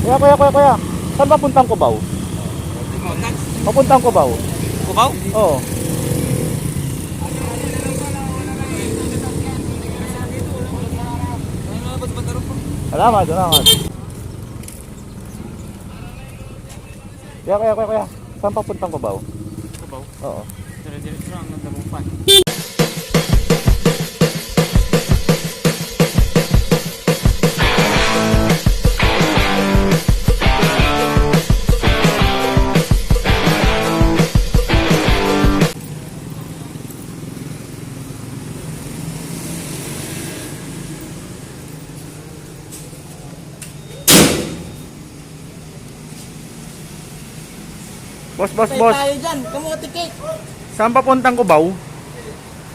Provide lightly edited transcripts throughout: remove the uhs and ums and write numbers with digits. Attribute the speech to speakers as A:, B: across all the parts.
A: Kuya. Saan papuntang Cubao? Papuntang Cubao.
B: Cubao?
A: Oo. Salamat. Kuya. Saan papuntang Cubao?
B: Cubao?
A: Oo.
B: Dire-diretso lang ng Dagupan.
A: Boss.
C: Tayo dyan, kamuti cake.
A: Saan papuntang Cubao?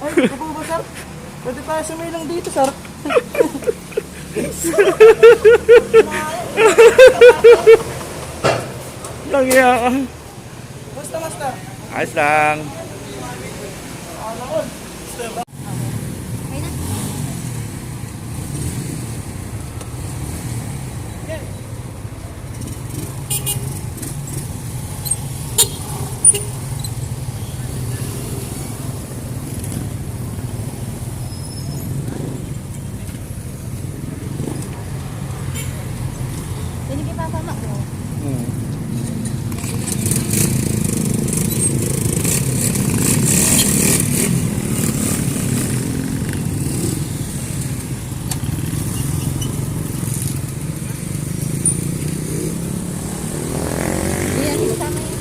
C: Ay, kapo ba sir? Pwede tayo sumilang dito sir.
A: Lagi ka.
C: Basta master.
A: Ayos lang.
D: Ini kita sama mo. Iya, kita sama ya.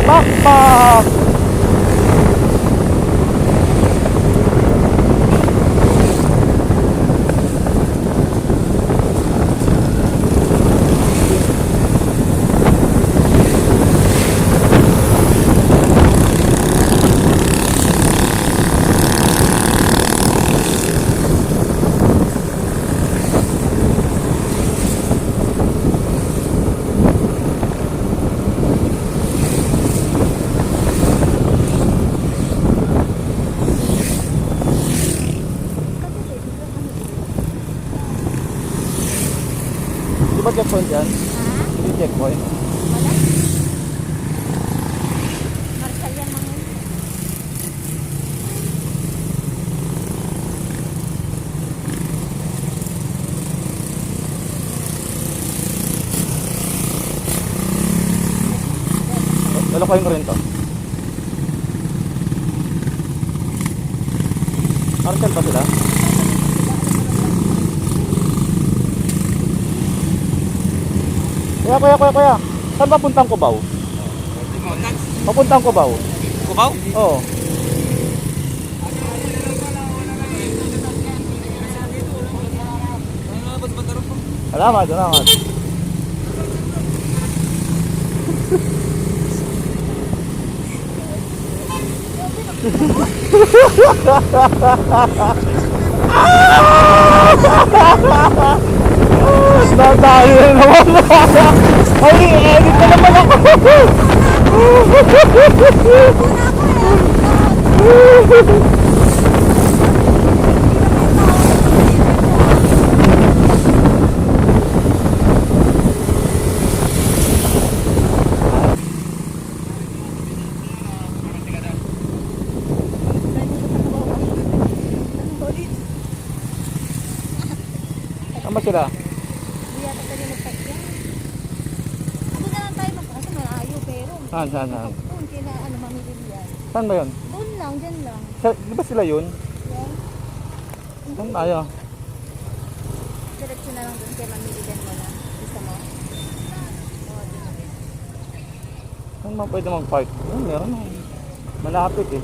A: Bakbak. Di ba checkpoint yan? Hindi checkpoint.
D: Wala. Marshal yan mga yun.
A: Wala kayong rin to. Marshal ba sila? Kuya. Saan papuntang Cubao? Papuntang Cubao.
B: Cubao?
A: Oo. Salamat. Nadali na naman. Ay, edit na naman ako. Sama sila.
D: Hindi yata tayo magpagyan. Doon na lang tayo magpasa, malayo pero.
A: Saan?
D: Doon, kina ano, mamili yan.
A: Saan ba yun?
D: Doon lang, dyan lang.
A: Di ba sila yun?
D: Yan.
A: Saan tayo?
D: Diretso na lang doon kaya mamili din mo na. Gusto mo? Oo, doon.
A: Saan man pwede mag-park? Meron na. Malapit eh.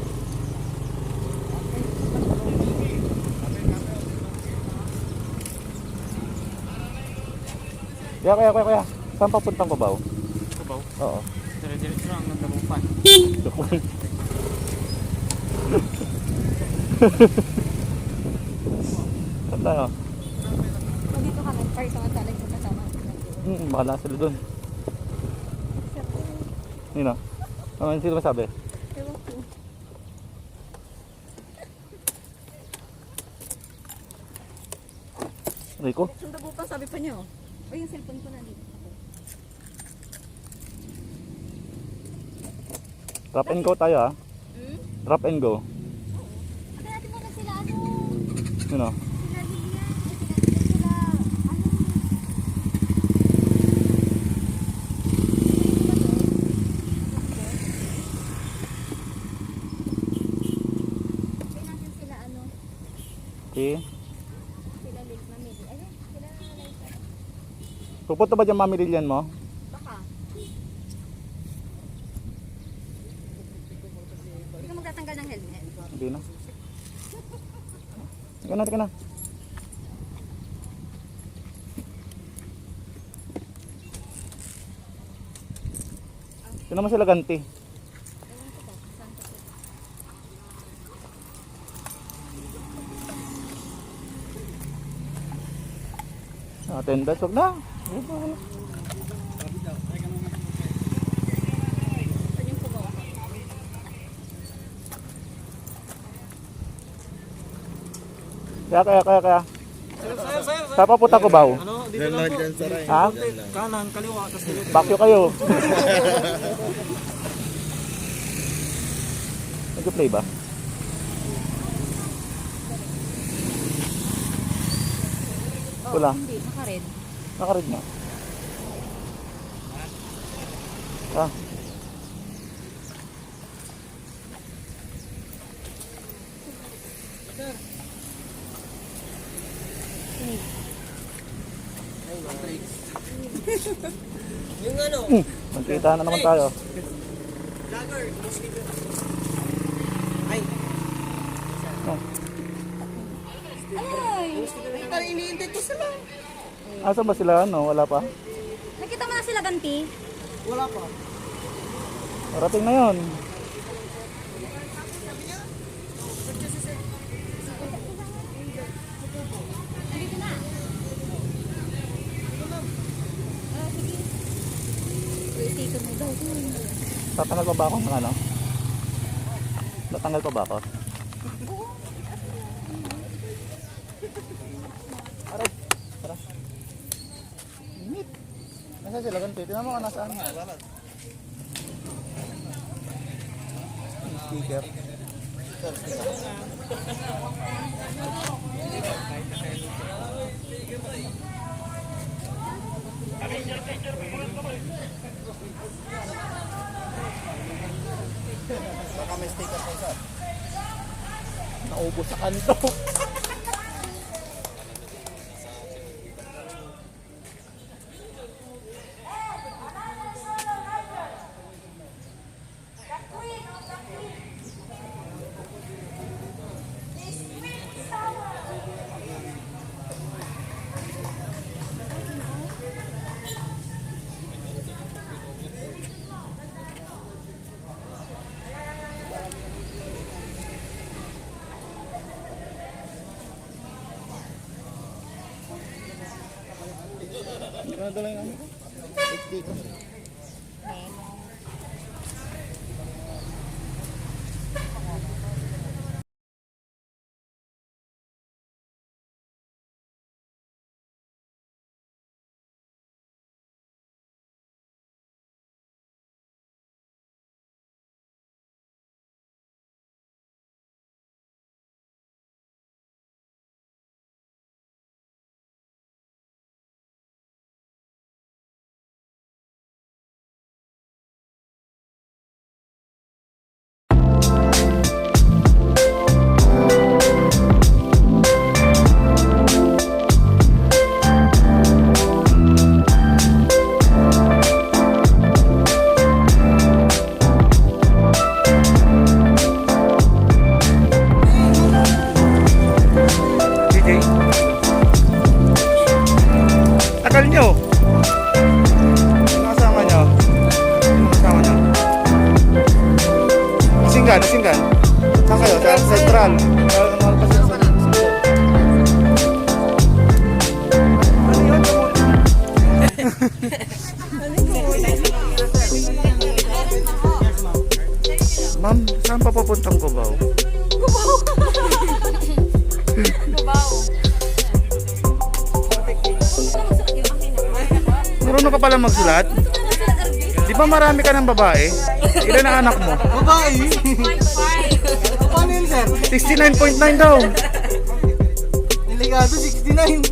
A: Kuya. Saan papuntang Cubao?
B: Cubao?
A: Oo.
B: Dire-diretso lang ng Dagupan.
A: Saan tayo?
D: Dito kami, park sa masalag sa kasama.
A: Bahala sila dun. Nino? Ano sino masabi?
D: Ewan ko.
A: Rico?
D: Sundabo pa, sabi pa niyo. O yung cellphone ko nandito.
A: Drop and go tayo ah.
D: Hmm?
A: Drop and go.
D: Ate natin muna sila ano.
A: Sino?
D: Sila Lilian. Sila ano. Ate natin sila ano.
A: Okay.
D: Sila Lil Mamili. Ayun, sila Liza.
A: Pupunta ba dyan Mami Lilian mo?
D: Baka. Hindi ka magtatanggal ng helmet.
A: Hindi na. Tika na. Sino naman sila ganti?
D: Ewan ko ba? Saan pa sila?
A: Attendance, wag na.
D: Saan yung kubawa?
A: Kaya.
B: Sir.
A: Saan papunta ko ba?
B: Ano? Dito lang po.
A: Ha?
B: Kanan, kaliwa, tapos dito.
A: Bakyo kayo. Nag-play ba? Wala.
D: Hindi, naka-red.
A: Nakarid na. Ah.
C: Yung ano,
A: Magkita na naman tayo.
C: vlogger, ay,
D: Ay!
C: parang iniintay ko sila.
A: Asa ba sila? No, wala pa.
D: Nakita mo na sila ganti?
C: Wala pa.
A: Parating na yon.
D: Nandito na. Sige. Wait, mo daw.
A: Tatanggal pa ba ako ng ano? Tatanggal pa ba ako? Aray, tara. Init. Nasaan sila ganti? Tingnan mo ka nasaan. Speaker. Baka may sticker po sir. Naubos sa kanto. Nadala yung ano ko? Sticker. Tagal nyo. Sino kasama nyo? Singgan. Saan kayo? Sa Central. Ano yun? Ma'am, saan pa papuntang Cubao? Marunong ka pala magsulat? Di ba marami ka ng babae? Ilan ang anak mo?
C: Babae. Paano yun, sir?
A: 69.9 daw.
C: Delikado, 69.